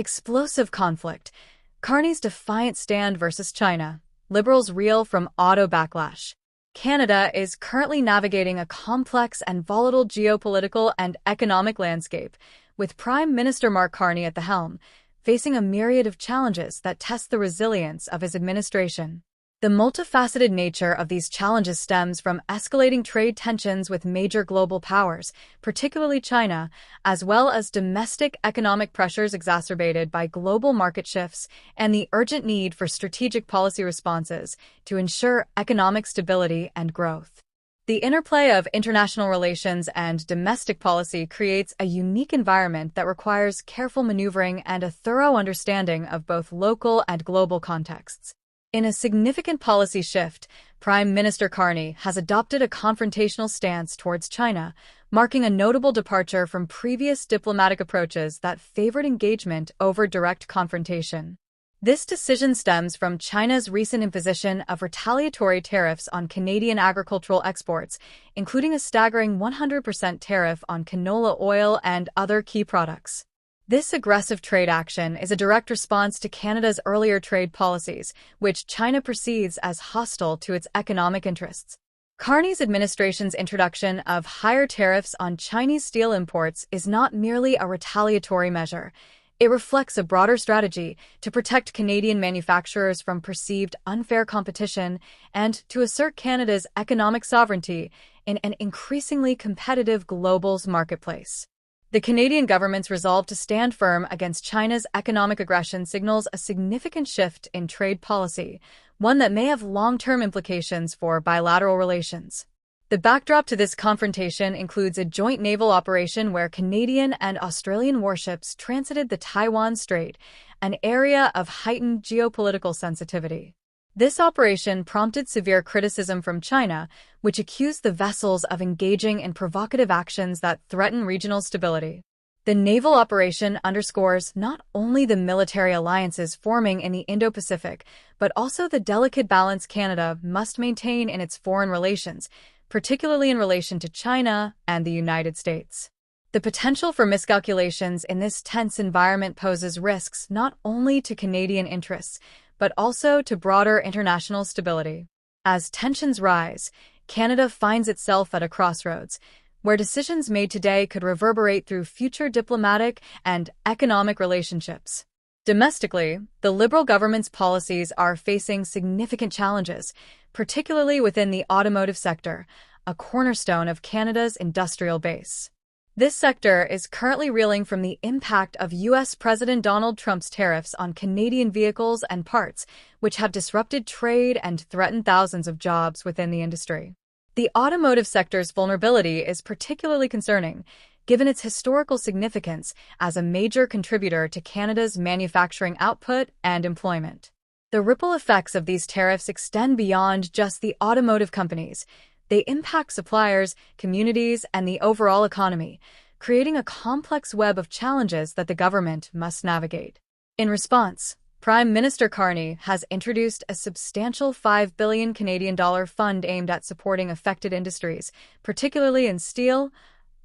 Explosive conflict. Carney's defiant stand versus China. Liberals reel from auto backlash. Canada is currently navigating a complex and volatile geopolitical and economic landscape, with Prime Minister Mark Carney at the helm, facing a myriad of challenges that test the resilience of his administration. The multifaceted nature of these challenges stems from escalating trade tensions with major global powers, particularly China, as well as domestic economic pressures exacerbated by global market shifts and the urgent need for strategic policy responses to ensure economic stability and growth. The interplay of international relations and domestic policy creates a unique environment that requires careful maneuvering and a thorough understanding of both local and global contexts. In a significant policy shift, Prime Minister Carney has adopted a confrontational stance towards China, marking a notable departure from previous diplomatic approaches that favored engagement over direct confrontation. This decision stems from China's recent imposition of retaliatory tariffs on Canadian agricultural exports, including a staggering 100% tariff on canola oil and other key products. This aggressive trade action is a direct response to Canada's earlier trade policies, which China perceives as hostile to its economic interests. Carney's administration's introduction of higher tariffs on Chinese steel imports is not merely a retaliatory measure. It reflects a broader strategy to protect Canadian manufacturers from perceived unfair competition and to assert Canada's economic sovereignty in an increasingly competitive global marketplace. The Canadian government's resolve to stand firm against China's economic aggression signals a significant shift in trade policy, one that may have long-term implications for bilateral relations. The backdrop to this confrontation includes a joint naval operation where Canadian and Australian warships transited the Taiwan Strait, an area of heightened geopolitical sensitivity. This operation prompted severe criticism from China, which accused the vessels of engaging in provocative actions that threaten regional stability. The naval operation underscores not only the military alliances forming in the Indo-Pacific, but also the delicate balance Canada must maintain in its foreign relations, particularly in relation to China and the United States. The potential for miscalculations in this tense environment poses risks not only to Canadian interests, but also to broader international stability. As tensions rise, Canada finds itself at a crossroads, where decisions made today could reverberate through future diplomatic and economic relationships. Domestically, the Liberal government's policies are facing significant challenges, particularly within the automotive sector, a cornerstone of Canada's industrial base. This sector is currently reeling from the impact of U.S. President Donald Trump's tariffs on Canadian vehicles and parts, which have disrupted trade and threatened thousands of jobs within the industry. The automotive sector's vulnerability is particularly concerning, given its historical significance as a major contributor to Canada's manufacturing output and employment. The ripple effects of these tariffs extend beyond just the automotive companies. They impact suppliers, communities, and the overall economy, creating a complex web of challenges that the government must navigate. In response, Prime Minister Carney has introduced a substantial $5 billion Canadian dollar fund aimed at supporting affected industries, particularly in steel,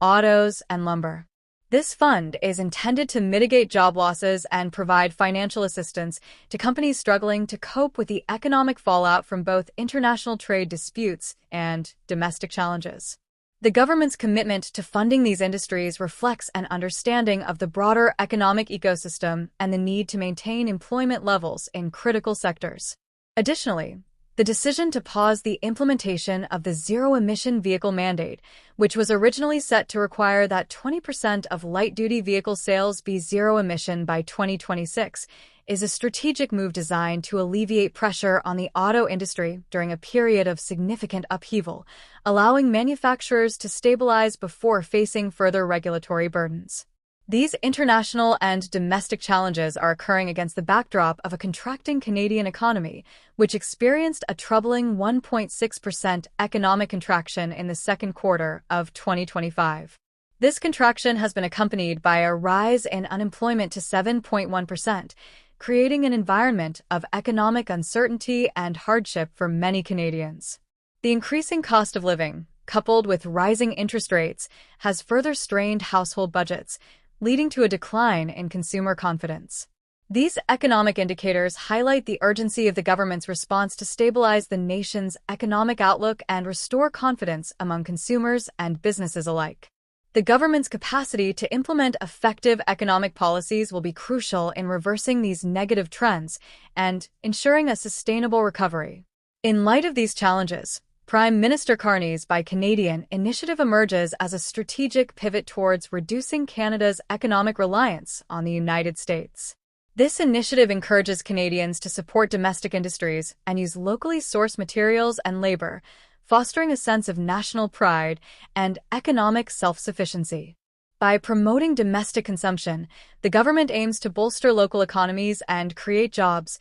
autos, and lumber. This fund is intended to mitigate job losses and provide financial assistance to companies struggling to cope with the economic fallout from both international trade disputes and domestic challenges. The government's commitment to funding these industries reflects an understanding of the broader economic ecosystem and the need to maintain employment levels in critical sectors. Additionally, the decision to pause the implementation of the zero-emission vehicle mandate, which was originally set to require that 20% of light-duty vehicle sales be zero-emission by 2026, is a strategic move designed to alleviate pressure on the auto industry during a period of significant upheaval, allowing manufacturers to stabilize before facing further regulatory burdens. These international and domestic challenges are occurring against the backdrop of a contracting Canadian economy, which experienced a troubling 1.6% economic contraction in the second quarter of 2025. This contraction has been accompanied by a rise in unemployment to 7.1%, creating an environment of economic uncertainty and hardship for many Canadians. The increasing cost of living, coupled with rising interest rates, has further strained household budgets, leading to a decline in consumer confidence. These economic indicators highlight the urgency of the government's response to stabilize the nation's economic outlook and restore confidence among consumers and businesses alike. The government's capacity to implement effective economic policies will be crucial in reversing these negative trends and ensuring a sustainable recovery. In light of these challenges, Prime Minister Carney's Buy Canadian initiative emerges as a strategic pivot towards reducing Canada's economic reliance on the United States. This initiative encourages Canadians to support domestic industries and use locally sourced materials and labor, fostering a sense of national pride and economic self-sufficiency. By promoting domestic consumption, the government aims to bolster local economies and create jobs,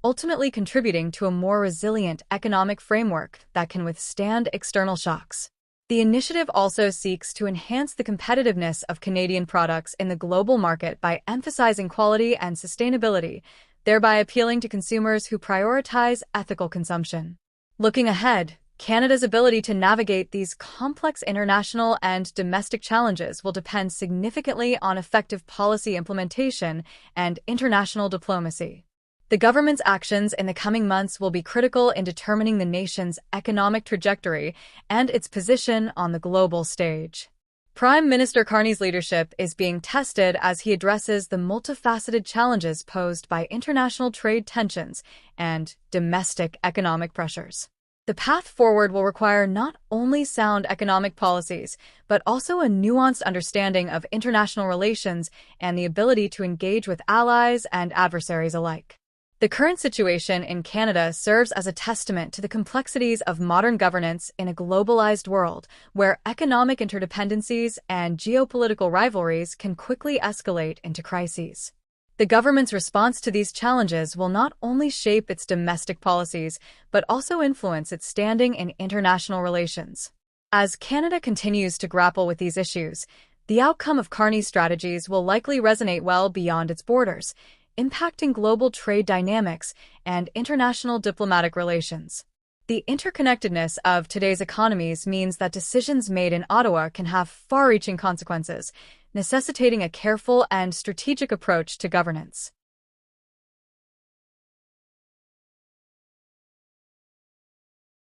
ultimately contributing to a more resilient economic framework that can withstand external shocks. The initiative also seeks to enhance the competitiveness of Canadian products in the global market by emphasizing quality and sustainability, thereby appealing to consumers who prioritize ethical consumption. Looking ahead, Canada's ability to navigate these complex international and domestic challenges will depend significantly on effective policy implementation and international diplomacy. The government's actions in the coming months will be critical in determining the nation's economic trajectory and its position on the global stage. Prime Minister Carney's leadership is being tested as he addresses the multifaceted challenges posed by international trade tensions and domestic economic pressures. The path forward will require not only sound economic policies, but also a nuanced understanding of international relations and the ability to engage with allies and adversaries alike. The current situation in Canada serves as a testament to the complexities of modern governance in a globalized world, where economic interdependencies and geopolitical rivalries can quickly escalate into crises. The government's response to these challenges will not only shape its domestic policies, but also influence its standing in international relations. As Canada continues to grapple with these issues, the outcome of Carney's strategies will likely resonate well beyond its borders, impacting global trade dynamics and international diplomatic relations. The interconnectedness of today's economies means that decisions made in Ottawa can have far-reaching consequences, necessitating a careful and strategic approach to governance.